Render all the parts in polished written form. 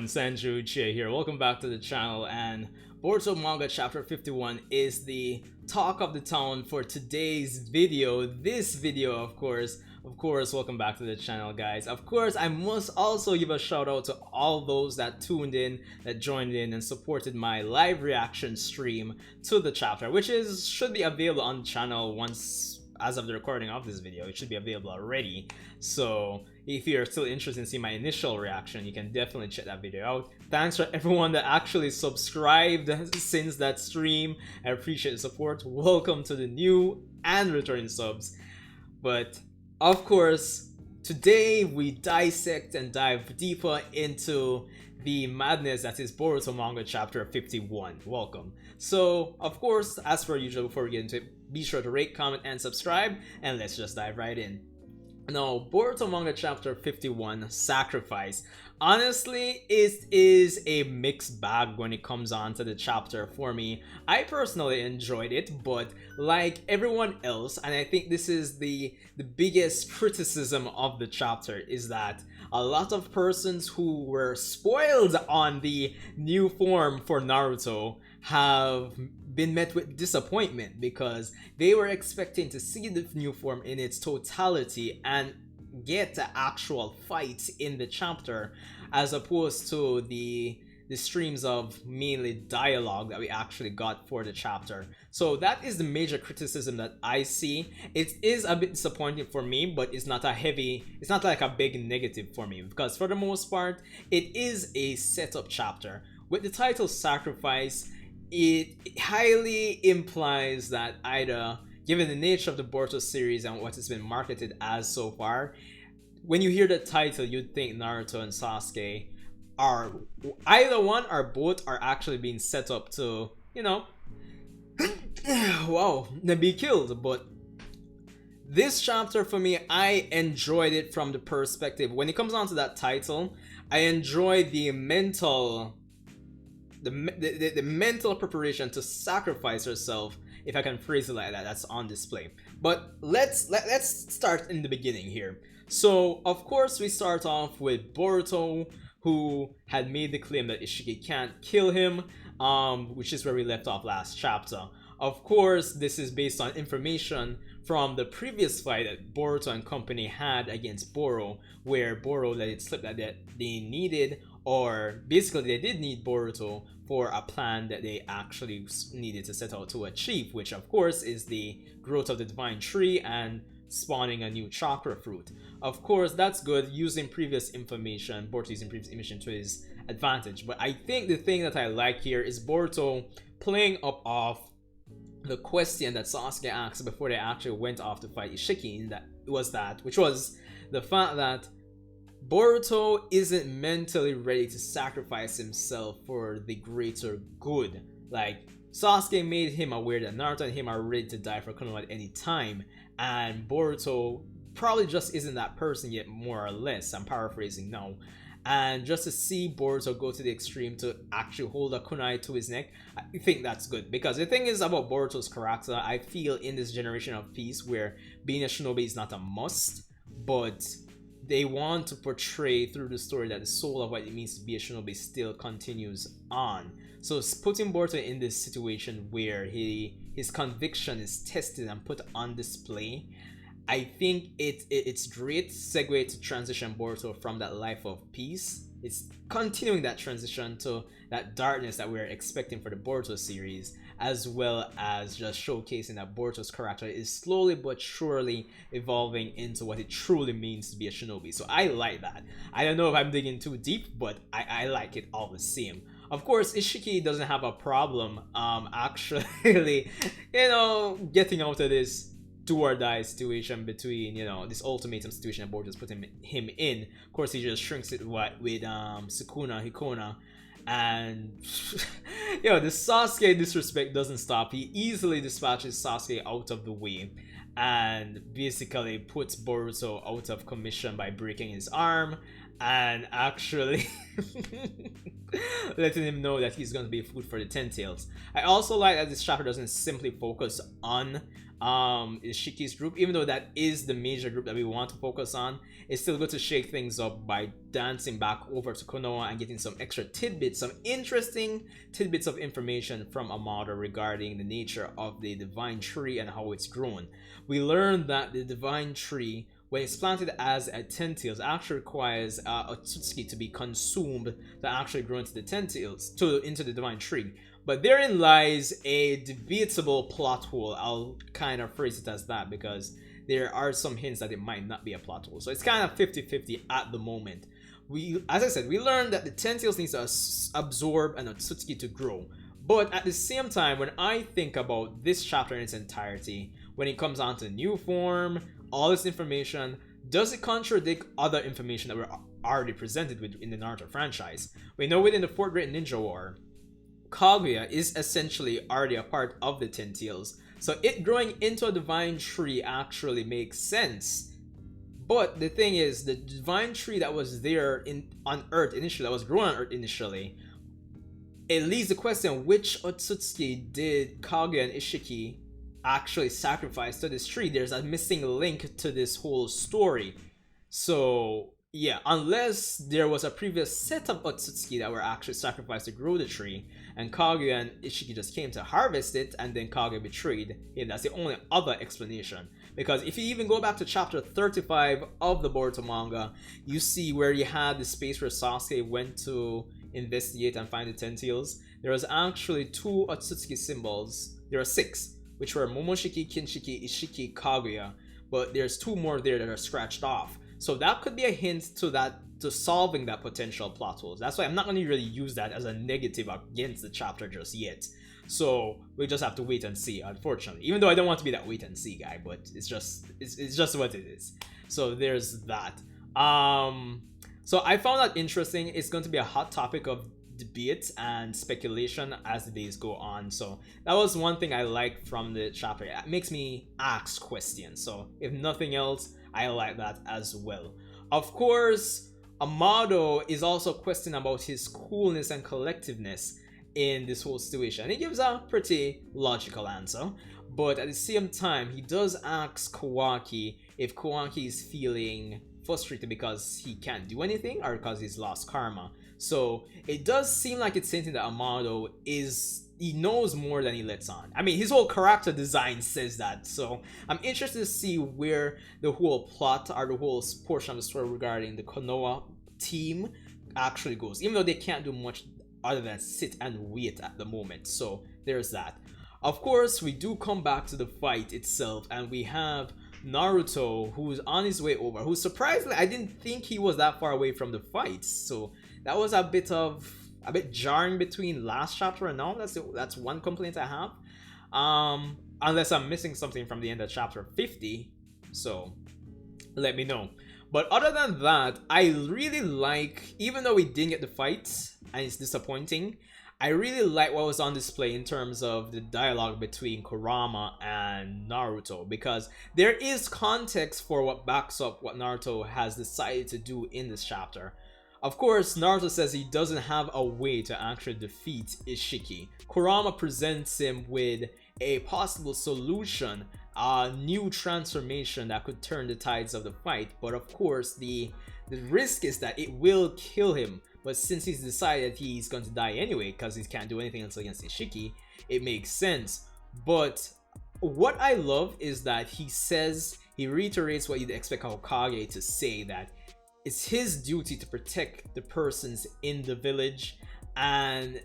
everyone, Sanju Uchiha here. Welcome back to the channel, and Boruto Manga chapter 51 is the talk of the town for today's video. This video, of course, welcome back to the channel, guys. Of course, I must also give a shout out to all those that tuned in, that joined in and supported my live reaction stream to the chapter, which should be available on the channel once, as of the recording of this video. It should be available already. So if you're still interested in seeing my initial reaction, you can definitely check that video out. Thanks for everyone that actually subscribed since that stream. I appreciate the support. Welcome to the new and returning subs. But of course, today we dissect and dive deeper into the madness that is Boruto Manga chapter 51. Welcome. So, of course, as per usual, before we get into it, be sure to rate, comment, and subscribe, and let's just dive right in. Now, Boruto Manga chapter 51, Sacrifice. Honestly, it is a mixed bag when it comes on to the chapter for me. I personally enjoyed it, but like everyone else, and I think this is the biggest criticism of the chapter, is that a lot of persons who were spoiled on the new form for Naruto have been met with disappointment because they were expecting to see the new form in its totality and get the actual fight in the chapter, as opposed to the streams of mainly dialogue that we actually got for the chapter. So that is the major criticism that I see. It is a bit disappointing for me, but it's not like a big negative for me, because for the most part it is a setup chapter. With the title Sacrifice, it highly implies that either, given the nature of the Boruto series and what it's been marketed as so far, when you hear the title, you'd think Naruto and Sasuke are either one or both are actually being set up to, you know, wow, be killed. But this chapter for me, I enjoyed it from the perspective, when it comes down to that title, I enjoyed the mental mental preparation to sacrifice herself, if I can phrase it like that, that's on display. But let's start in the beginning here. So of course we start off with Boruto, who had made the claim that Isshiki can't kill him, which is where we left off last chapter. Of course, this is based on information from the previous fight that Boruto and company had against Boro, where Boro let it slip that they needed, or basically they did need Boruto for a plan that they actually needed to set out to achieve, which of course is the growth of the divine tree and spawning a new chakra fruit. Of course, that's good, using previous information, Boruto using previous information to his advantage. But I think the thing that I like here is Boruto playing up off the question that Sasuke asked before they actually went off to fight Isshiki, which was the fact that Boruto isn't mentally ready to sacrifice himself for the greater good. Like, Sasuke made him aware that Naruto and him are ready to die for Konoha at any time, and Boruto probably just isn't that person yet, more or less. I'm paraphrasing now. And just to see Boruto go to the extreme to actually hold a kunai to his neck, I think that's good. Because the thing is about Boruto's character, I feel in this generation of peace where being a shinobi is not a must, but they want to portray through the story that the soul of what it means to be a shinobi still continues on. So putting Boruto in this situation where his conviction is tested and put on display, I think it's great segue to transition Boruto from that life of peace. It's continuing that transition to that darkness that we're expecting for the Boruto series, as well as just showcasing that Boruto's character is slowly but surely evolving into what it truly means to be a shinobi. So I like that. I don't know if I'm digging too deep, but I like it all the same. Of course, Isshiki doesn't have a problem actually, you know, getting out of this do or die situation between, you know, this ultimatum situation that Boruto's putting him in. Of course, he just shrinks it with Sukuna, Hikona, and you know, the Sasuke disrespect doesn't stop. He easily dispatches Sasuke out of the way and basically puts Boruto out of commission by breaking his arm and actually letting him know that he's going to be food for the Ten Tails. I also like that this chapter doesn't simply focus on Isshiki's group, even though that is the major group that we want to focus on. It's still good to shake things up by dancing back over to Konoha and getting some extra tidbits, some interesting tidbits of information from Amado regarding the nature of the divine tree and how it's grown. We learned that the divine tree, when it's planted as a Ten Tails, actually requires Otsutsuki to be consumed to actually grow into the Ten Tails, into the divine tree. But therein lies a debatable plot hole. I'll kind of phrase it as that because there are some hints that it might not be a plot hole. So it's kind of 50-50 at the moment. As I said, we learned that the Ten Tails needs to absorb an Otsutsuki to grow. But at the same time, when I think about this chapter in its entirety, when it comes on to new form, all this information, does it contradict other information that we're already presented with in the Naruto franchise? We know within the 4th Great Ninja War, Kaguya is essentially already a part of the Ten Tails, so it growing into a divine tree actually makes sense. But the thing is, the divine tree that was there on Earth initially, that was growing on Earth initially, it leaves the question, which Otsutsuki did Kaguya and Isshiki actually sacrifice to this tree? There's a missing link to this whole story. So yeah, unless there was a previous set of Otsutsuki that were actually sacrificed to grow the tree, and Kaguya and Isshiki just came to harvest it, and then Kaguya betrayed him. That's the only other explanation. Because if you even go back to chapter 35 of the Boruto manga, you see where you had the space where Sasuke went to investigate and find the Ten Tails. There was actually 2 Otsutsuki symbols. There are 6, which were Momoshiki, Kinshiki, Isshiki, Kaguya, but there's 2 more there that are scratched off. So that could be a hint to solving that potential plot hole. That's why I'm not going to really use that as a negative against the chapter just yet. So we just have to wait and see, unfortunately. Even though I don't want to be that wait and see guy, but it's just what it is. So there's that. So I found that interesting. It's going to be a hot topic of debate and speculation as the days go on. So that was one thing I liked from the chapter. It makes me ask questions. So if nothing else, I like that as well. Of course, Amado is also questioning about his coolness and collectiveness in this whole situation. He gives a pretty logical answer, but at the same time, he does ask Kawaki if Kawaki is feeling frustrated because he can't do anything or because he's lost karma. So it does seem like it's hinting that Amado he knows more than he lets on. I mean, his whole character design says that. So I'm interested to see where the whole plot or the whole portion of the story regarding the Konoha team actually goes, even though they can't do much other than sit and wait at the moment. So there's that. Of course, we do come back to the fight itself, and we have Naruto, who's on his way over, who surprisingly, I didn't think he was that far away from the fight. So that was a bit jarring between last chapter and now. That's one complaint I have. Unless I'm missing something from the end of chapter 50. So let me know. But other than that, I really like, even though we didn't get the fight and it's disappointing, I really like what was on display in terms of the dialogue between Kurama and Naruto, because there is context for what backs up what Naruto has decided to do in this chapter. Of course, Naruto says he doesn't have a way to actually defeat Isshiki. Kurama presents him with a possible solution, a new transformation that could turn the tides of the fight, but of course the risk is that it will kill him. But since he's decided he's going to die anyway because he can't do anything else against Isshiki, it makes sense. But what I love is that he reiterates what you'd expect Hokage to say, that it's his duty to protect the persons in the village, and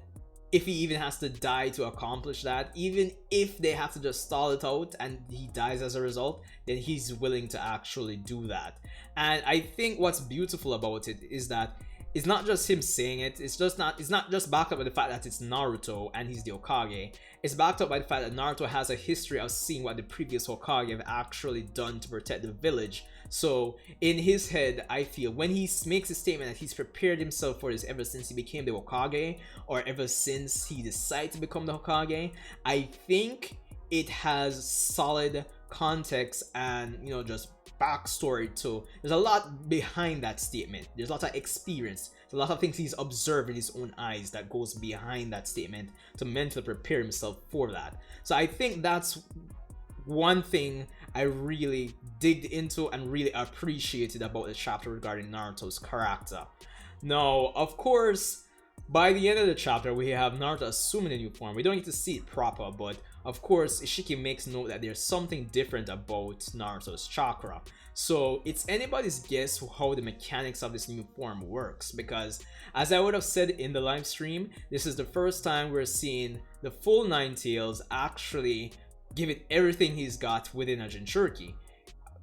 if he even has to die to accomplish that, even if they have to just stall it out and he dies as a result, then he's willing to actually do that. And I think what's beautiful about it is that it's not just him saying it, it's not just backed up by the fact that it's Naruto and he's the Hokage. It's backed up by the fact that Naruto has a history of seeing what the previous Hokage have actually done to protect the village. So in his head, I feel when he makes a statement that he's prepared himself for this ever since he became the Hokage, or ever since he decided to become the Hokage, I think it has solid context and, you know, just backstory to. There's a lot behind that statement. There's a lot of experience. There's a lot of things he's observed in his own eyes that goes behind that statement to mentally prepare himself for that. So I think that's one thing I really digged into and really appreciated about the chapter regarding Naruto's character. Now, of course, by the end of the chapter, we have Naruto assuming a new form. We don't get to see it proper, but of course, Isshiki makes note that there's something different about Naruto's chakra. So it's anybody's guess how the mechanics of this new form works, because as I would have said in the live stream, this is the first time we're seeing the full Nine Tails actually give it everything he's got within a Jinchuriki.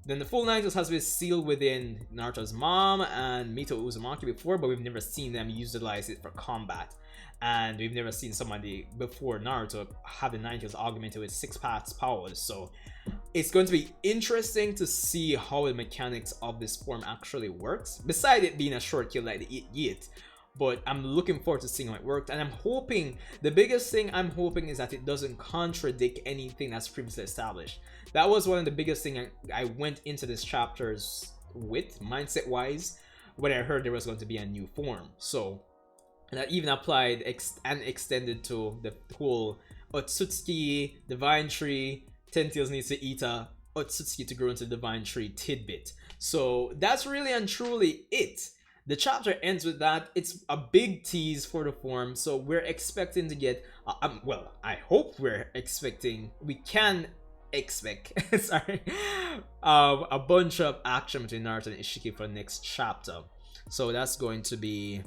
Then the full Nine Tails has been sealed within Naruto's mom and Mito Uzumaki before, but we've never seen them utilize it for combat. And we've never seen somebody before Naruto have the Nine Tails augmented with 6 parts powers. So it's going to be interesting to see how the mechanics of this form actually works, beside it being a short kill like the It. But I'm looking forward to seeing how it worked, and I'm hoping, the biggest thing I'm hoping is that it doesn't contradict anything that's previously established. That was one of the biggest things I went into this chapters with, mindset wise, when I heard there was going to be a new form. So, and that even applied and extended to the whole Otsutsuki, Divine Tree, 10 Tails needs to eat a Otsutsuki to grow into Divine Tree tidbit. So that's really and truly it. The chapter ends with that. It's a big tease for the form, so we're expecting to get, well, I hope we can expect, sorry, a bunch of action between Naruto and Isshiki for the next chapter. So that's going to be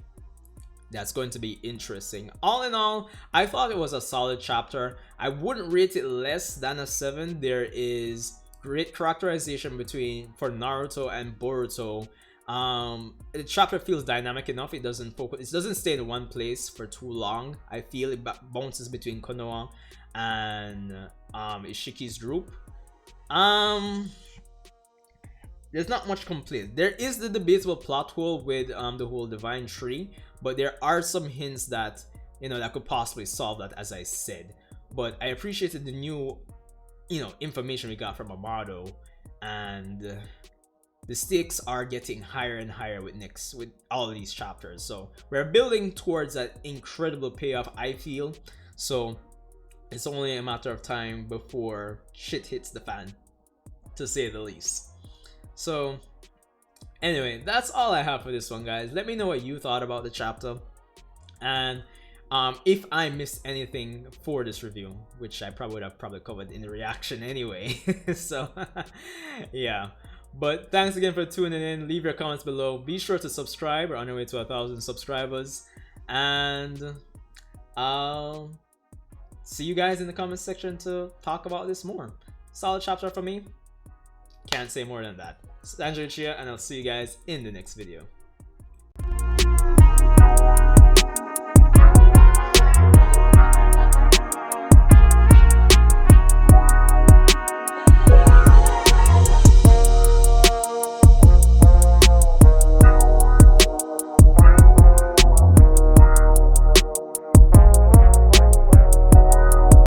interesting. All in all, I thought it was a solid chapter. I wouldn't rate it less than a 7. There is great characterization for Naruto and Boruto. The chapter feels dynamic enough. It doesn't stay in one place for too long. I feel it bounces between Konoha and Ishiki's group. There's not much complete. There is the debatable plot hole with the whole Divine Tree, but there are some hints that, you know, that could possibly solve that, as I said. But I appreciated the new, you know, information we got from Amado, and the stakes are getting higher and higher with all of these chapters. So we're building towards that incredible payoff, I feel. So it's only a matter of time before shit hits the fan, to say the least. So anyway, that's all I have for this one, guys. Let me know what you thought about the chapter, and if I missed anything for this review, which I probably would have covered in the reaction anyway. So yeah, but thanks again for tuning in. Leave your comments below. Be sure to subscribe. We're on our way to 1,000 subscribers, and I'll see you guys in the comment section to talk about this more. Solid chapter for me. Can't say more than that. It's Uchiha, and I'll see you guys in the next video.